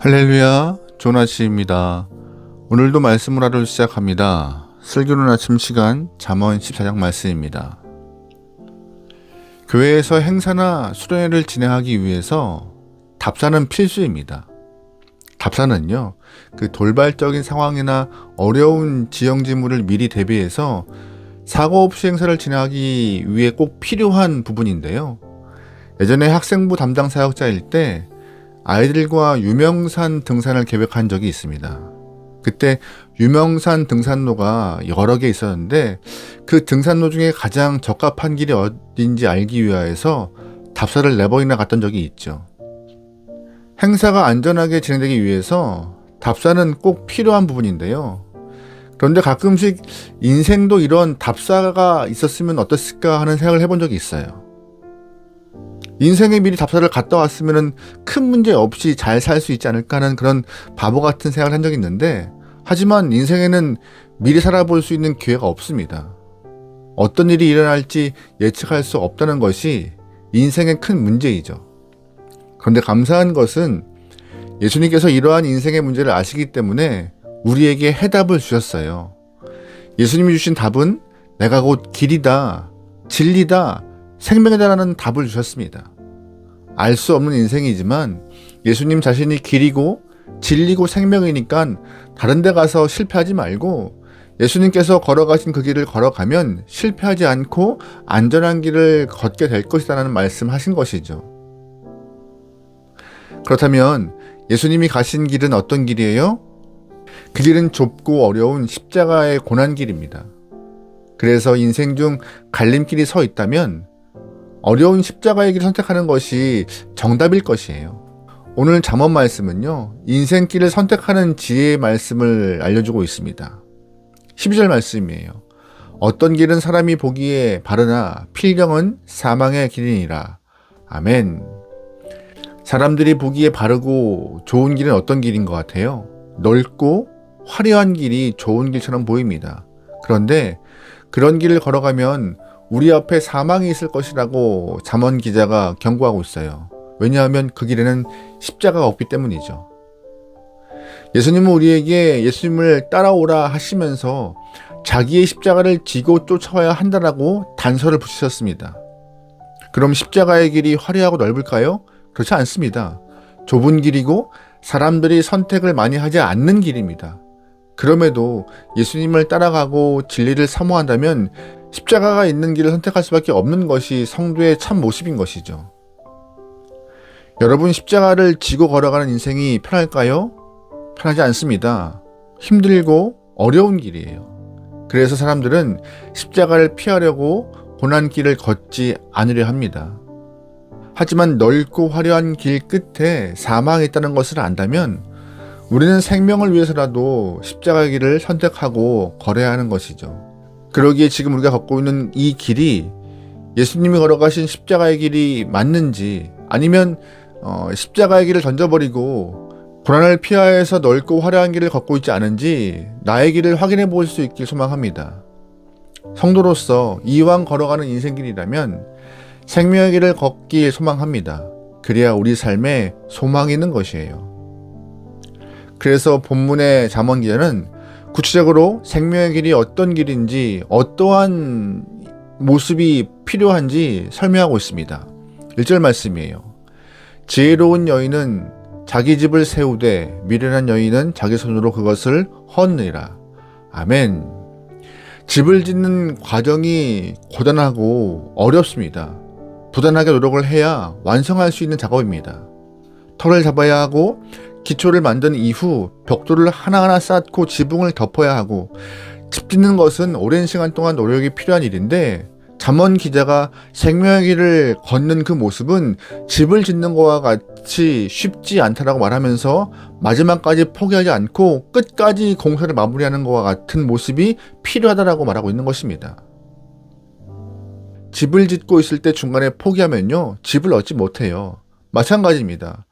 할렐루야, 좋은 아침입니다. 오늘도 말씀을 하루 시작합니다. 슬기로운 아침 시간 잠언 14장 말씀입니다. 교회에서 행사나 수련회를 진행하기 위해서 답사는 필수입니다. 답사는요, 그 돌발적인 상황이나 어려운 지형지물을 미리 대비해서 사고 없이 행사를 진행하기 위해 꼭 필요한 부분인데요. 예전에 학생부 담당 사역자일 때 아이들과 유명산 등산을 계획한 적이 있습니다. 그때 유명산 등산로가 여러 개 있었는데 그 등산로 중에 가장 적합한 길이 어딘지 알기 위하여서 답사를 4번이나 갔던 적이 있죠. 행사가 안전하게 진행되기 위해서 답사는 꼭 필요한 부분인데요. 그런데 가끔씩 인생도 이런 답사가 있었으면 어땠을까 하는 생각을 해본 적이 있어요. 인생에 미리 답사를 갔다 왔으면 큰 문제 없이 잘 살 수 있지 않을까 하는 그런 바보 같은 생각을 한 적이 있는데, 하지만 인생에는 미리 살아볼 수 있는 기회가 없습니다. 어떤 일이 일어날지 예측할 수 없다는 것이 인생의 큰 문제이죠. 그런데 감사한 것은 예수님께서 이러한 인생의 문제를 아시기 때문에 우리에게 해답을 주셨어요. 예수님이 주신 답은 내가 곧 길이다, 진리다, 생명이다라는 답을 주셨습니다. 알 수 없는 인생이지만 예수님 자신이 길이고 진리고 생명이니까 다른 데 가서 실패하지 말고 예수님께서 걸어가신 그 길을 걸어가면 실패하지 않고 안전한 길을 걷게 될 것이라는 말씀하신 것이죠. 그렇다면 예수님이 가신 길은 어떤 길이에요? 그 길은 좁고 어려운 십자가의 고난길입니다. 그래서 인생 중 갈림길이 서 있다면 어려운 십자가의 길을 선택하는 것이 정답일 것이에요. 오늘 잠언 말씀은요, 인생길을 선택하는 지혜의 말씀을 알려주고 있습니다. 12절 말씀이에요. 어떤 길은 사람이 보기에 바르나 필경은 사망의 길이니라. 아멘. 사람들이 보기에 바르고 좋은 길은 어떤 길인 것 같아요? 넓고 화려한 길이 좋은 길처럼 보입니다. 그런데 그런 길을 걸어가면 우리 앞에 사망이 있을 것이라고 잠언 기자가 경고하고 있어요. 왜냐하면 그 길에는 십자가가 없기 때문이죠. 예수님은 우리에게 예수님을 따라오라 하시면서 자기의 십자가를 지고 쫓아와야 한다라고 단서를 붙이셨습니다. 그럼 십자가의 길이 화려하고 넓을까요? 그렇지 않습니다. 좁은 길이고 사람들이 선택을 많이 하지 않는 길입니다. 그럼에도 예수님을 따라가고 진리를 사모한다면 십자가가 있는 길을 선택할 수밖에 없는 것이 성도의 참 모습인 것이죠. 여러분, 십자가를 지고 걸어가는 인생이 편할까요? 편하지 않습니다. 힘들고 어려운 길이에요. 그래서 사람들은 십자가를 피하려고 고난길을 걷지 않으려 합니다. 하지만 넓고 화려한 길 끝에 사망이 있다는 것을 안다면 우리는 생명을 위해서라도 십자가의 길을 선택하고 걸어야 하는 것이죠. 그러기에 지금 우리가 걷고 있는 이 길이 예수님이 걸어가신 십자가의 길이 맞는지, 아니면 십자가의 길을 던져버리고 고난을 피하여서 넓고 화려한 길을 걷고 있지 않은지 나의 길을 확인해 볼 수 있길 소망합니다. 성도로서 이왕 걸어가는 인생길이라면 생명의 길을 걷길 소망합니다. 그래야 우리 삶에 소망이 있는 것이에요. 그래서 본문의 잠언 기자는 구체적으로 생명의 길이 어떤 길인지, 어떠한 모습이 필요한지 설명하고 있습니다. 1절 말씀이에요. 지혜로운 여인은 자기 집을 세우되 미련한 여인은 자기 손으로 그것을 헛느니라. 아멘. 집을 짓는 과정이 고단하고 어렵습니다. 부단하게 노력을 해야 완성할 수 있는 작업입니다. 털을 잡아야 하고 기초를 만든 이후 벽돌을 하나하나 쌓고 지붕을 덮어야 하고, 집 짓는 것은 오랜 시간 동안 노력이 필요한 일인데 잠언 기자가 생명의 길을 걷는 그 모습은 집을 짓는 것과 같이 쉽지 않다라고 말하면서 마지막까지 포기하지 않고 끝까지 공사를 마무리하는 것과 같은 모습이 필요하다라고 말하고 있는 것입니다. 집을 짓고 있을 때 중간에 포기하면요, 집을 얻지 못해요. 마찬가지입니다.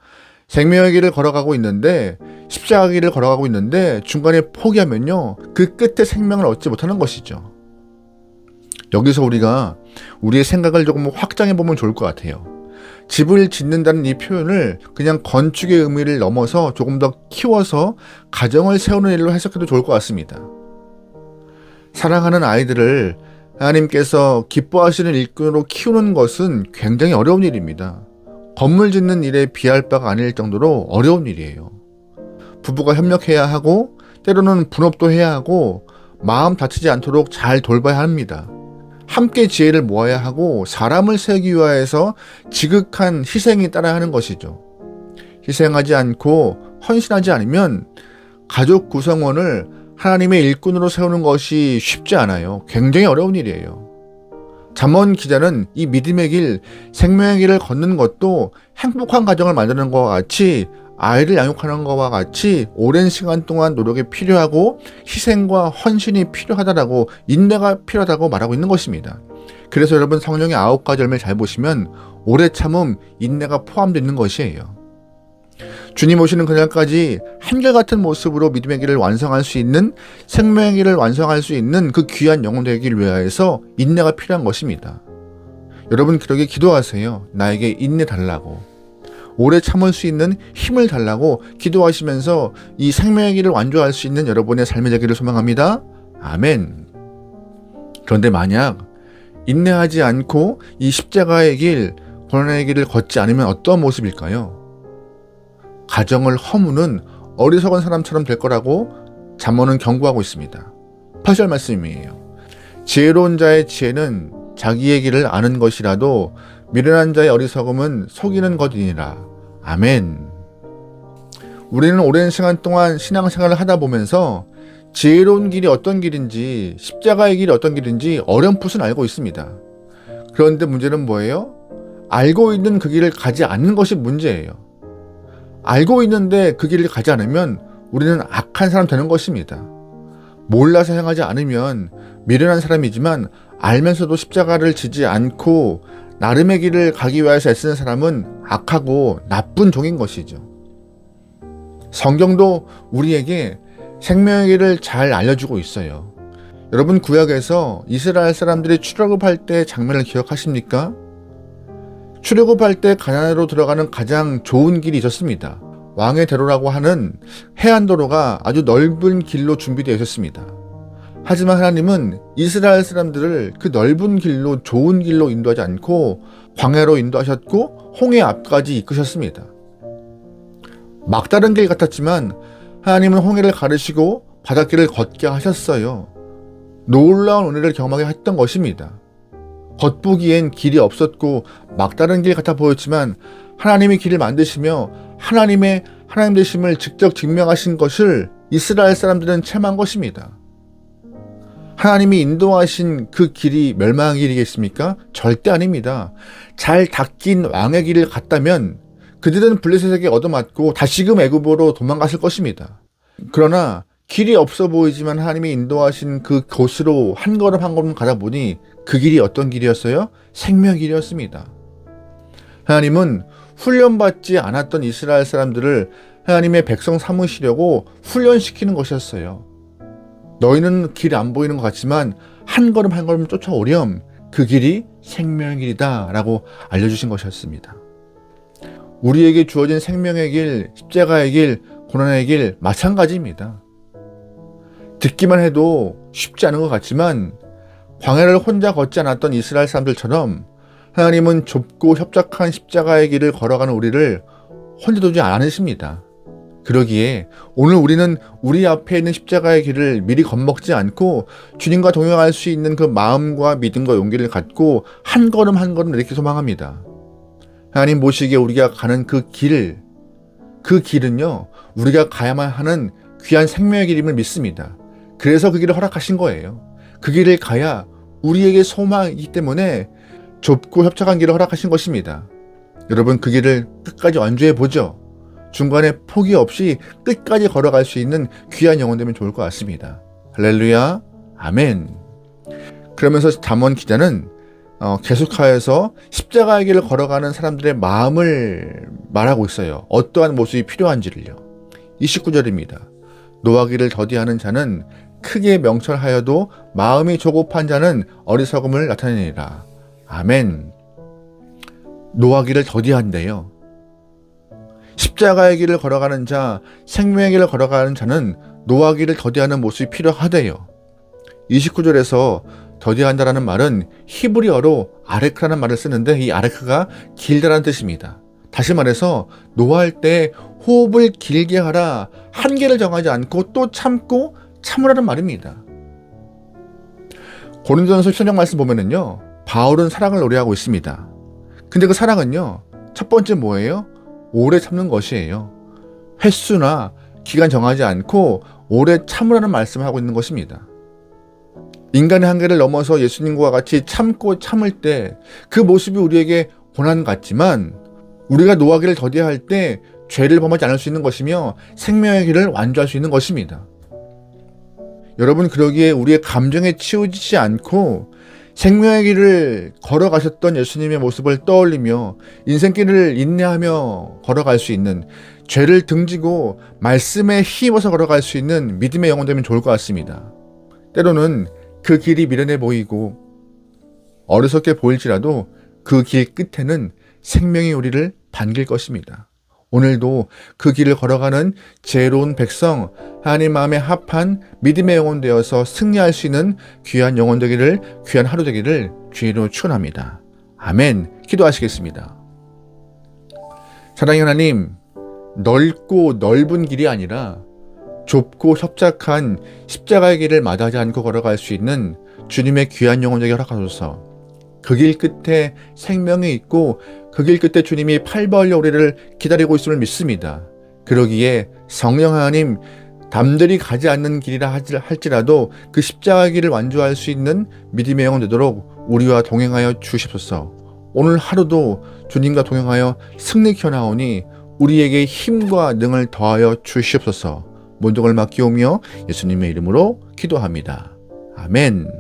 생명의 길을 걸어가고 있는데, 십자가 길을 걸어가고 있는데 중간에 포기하면요, 그 끝에 생명을 얻지 못하는 것이죠. 여기서 우리가 우리의 생각을 조금 확장해 보면 좋을 것 같아요. 집을 짓는다는 이 표현을 그냥 건축의 의미를 넘어서 조금 더 키워서 가정을 세우는 일로 해석해도 좋을 것 같습니다. 사랑하는 아이들을 하나님께서 기뻐하시는 일꾼으로 키우는 것은 굉장히 어려운 일입니다. 건물 짓는 일에 비할 바가 아닐 정도로 어려운 일이에요. 부부가 협력해야 하고 때로는 분업도 해야 하고 마음 다치지 않도록 잘 돌봐야 합니다. 함께 지혜를 모아야 하고 사람을 세우기 위하여서 지극한 희생이 따라야 하는 것이죠. 희생하지 않고 헌신하지 않으면 가족 구성원을 하나님의 일꾼으로 세우는 것이 쉽지 않아요. 굉장히 어려운 일이에요. 잠언 기자는 이 믿음의 길, 생명의 길을 걷는 것도 행복한 가정을 만드는 것과 같이 아이를 양육하는 것과 같이 오랜 시간 동안 노력이 필요하고 희생과 헌신이 필요하다라고 인내가 필요하다고 말하고 있는 것입니다. 그래서 여러분 성령의 9가지 열매를 잘 보시면 오래 참음, 인내가 포함되어 있는 것이에요. 주님 오시는 그날까지 한결같은 모습으로 믿음의 길을 완성할 수 있는 생명의 길을 완성할 수 있는 그 귀한 영혼 되기를 위하여서 인내가 필요한 것입니다. 여러분 그러게 기도하세요. 나에게 인내 달라고. 오래 참을 수 있는 힘을 달라고 기도하시면서 이 생명의 길을 완주할 수 있는 여러분의 삶의 되기를 소망합니다. 아멘. 그런데 만약 인내하지 않고 이 십자가의 길, 고난의 길을 걷지 않으면 어떤 모습일까요? 가정을 허무는 어리석은 사람처럼 될 거라고 잠언은 경고하고 있습니다. 8절 말씀이에요. 지혜로운 자의 지혜는 자기의 길을 아는 것이라도 미련한 자의 어리석음은 속이는 것이니라. 아멘. 우리는 오랜 시간 동안 신앙생활을 하다 보면서 지혜로운 길이 어떤 길인지, 십자가의 길이 어떤 길인지 어렴풋은 알고 있습니다. 그런데 문제는 뭐예요? 알고 있는 그 길을 가지 않는 것이 문제예요. 알고 있는데 그 길을 가지 않으면 우리는 악한 사람 되는 것입니다. 몰라서 행하지 않으면 미련한 사람이지만 알면서도 십자가를 지지 않고 나름의 길을 가기 위해서 애쓰는 사람은 악하고 나쁜 종인 것이죠. 성경도 우리에게 생명의 길을 잘 알려주고 있어요. 여러분 구약에서 이스라엘 사람들이 출애굽할 때 장면을 기억하십니까? 출애굽할 때 가나안으로 들어가는 가장 좋은 길이 있었습니다. 왕의 대로라고 하는 해안도로가 아주 넓은 길로 준비되어 있었습니다. 하지만 하나님은 이스라엘 사람들을 그 넓은 길로 좋은 길로 인도하지 않고 광야로 인도하셨고 홍해 앞까지 이끄셨습니다. 막다른 길 같았지만 하나님은 홍해를 가르시고 바닷길을 걷게 하셨어요. 놀라운 은혜를 경험하게 했던 것입니다. 겉보기엔 길이 없었고 막다른 길 같아 보였지만 하나님이 길을 만드시며 하나님 되심을 직접 증명하신 것을 이스라엘 사람들은 체험한 것입니다. 하나님이 인도하신 그 길이 멸망의 길이겠습니까? 절대 아닙니다. 잘 닦인 왕의 길을 갔다면 그들은 블레셋에게 얻어맞고 다시금 애굽으로 도망갔을 것입니다. 그러나 길이 없어 보이지만 하나님이 인도하신 그 곳으로 한 걸음 한 걸음 가다 보니 그 길이 어떤 길이었어요? 생명의 길이었습니다. 하나님은 훈련받지 않았던 이스라엘 사람들을 하나님의 백성 삼으시려고 훈련시키는 것이었어요. 너희는 길이 안 보이는 것 같지만 한 걸음 한 걸음 쫓아오렴. 그 길이 생명의 길이다 라고 알려주신 것이었습니다. 우리에게 주어진 생명의 길, 십자가의 길, 고난의 길 마찬가지입니다. 듣기만 해도 쉽지 않은 것 같지만 광야를 혼자 걷지 않았던 이스라엘 사람들처럼 하나님은 좁고 협착한 십자가의 길을 걸어가는 우리를 혼자 두지 않으십니다. 그러기에 오늘 우리는 우리 앞에 있는 십자가의 길을 미리 겁먹지 않고 주님과 동행할 수 있는 그 마음과 믿음과 용기를 갖고 한 걸음 한 걸음 이렇게 소망합니다. 하나님 모시기에 우리가 가는 그 길은요, 우리가 가야만 하는 귀한 생명의 길임을 믿습니다. 그래서 그 길을 허락하신 거예요. 그 길을 가야 우리에게 소망이기 때문에 좁고 협착한 길을 허락하신 것입니다. 여러분 그 길을 끝까지 완주해 보죠. 중간에 포기 없이 끝까지 걸어갈 수 있는 귀한 영혼 되면 좋을 것 같습니다. 할렐루야, 아멘. 그러면서 잠언 기자는 계속하여서 십자가의 길을 걸어가는 사람들의 마음을 말하고 있어요. 어떠한 모습이 필요한지를요. 29절입니다. 노하기를 더디하는 자는 크게 명철하여도 마음이 조급한 자는 어리석음을 나타내니라. 아멘. 노하기를 더디한대요. 십자가의 길을 걸어가는 자, 생명의 길을 걸어가는 자는 노하기를 더디하는 모습이 필요하대요. 29절에서 더디한다라는 말은 히브리어로 아레크라는 말을 쓰는데 이 아레크가 길다라는 뜻입니다. 다시 말해서 노할 때 호흡을 길게 하라, 한계를 정하지 않고 또 참고 참으라는 말입니다. 고린도전서 10장 말씀 보면은요, 바울은 사랑을 노래하고 있습니다. 근데 그 사랑은요, 첫 번째 뭐예요? 오래 참는 것이에요. 횟수나 기간 정하지 않고 오래 참으라는 말씀을 하고 있는 것입니다. 인간의 한계를 넘어서 예수님과 같이 참고 참을 때 그 모습이 우리에게 고난 같지만 우리가 노하기를 더디할 때 죄를 범하지 않을 수 있는 것이며 생명의 길을 완주할 수 있는 것입니다. 여러분, 그러기에 우리의 감정에 치우치지 않고 생명의 길을 걸어가셨던 예수님의 모습을 떠올리며 인생길을 인내하며 걸어갈 수 있는, 죄를 등지고 말씀에 힘입어서 걸어갈 수 있는 믿음의 영혼 되면 좋을 것 같습니다. 때로는 그 길이 미련해 보이고 어리석게 보일지라도 그 길 끝에는 생명이 우리를 반길 것입니다. 오늘도 그 길을 걸어가는 지혜로운 백성, 하나님 마음에 합한 믿음의 영혼 되어서 승리할 수 있는 귀한 영혼 되기를, 귀한 하루 되기를 주의로 축원합니다. 아멘. 기도하시겠습니다. 사랑의 하나님, 넓고 넓은 길이 아니라 좁고 협착한 십자가의 길을 마다하지 않고 걸어갈 수 있는 주님의 귀한 영혼 되게 허락하소서. 그 길 끝에 생명이 있고 그 길 끝에 주님이 팔 벌려 우리를 기다리고 있음을 믿습니다. 그러기에 성령 하나님, 남들이 가지 않는 길이라 할지라도 그 십자가의 길을 완주할 수 있는 믿음의 영혼 되도록 우리와 동행하여 주시옵소서. 오늘 하루도 주님과 동행하여 승리케 하오니 우리에게 힘과 능을 더하여 주시옵소서. 모든 걸 맡기오며 예수님의 이름으로 기도합니다. 아멘.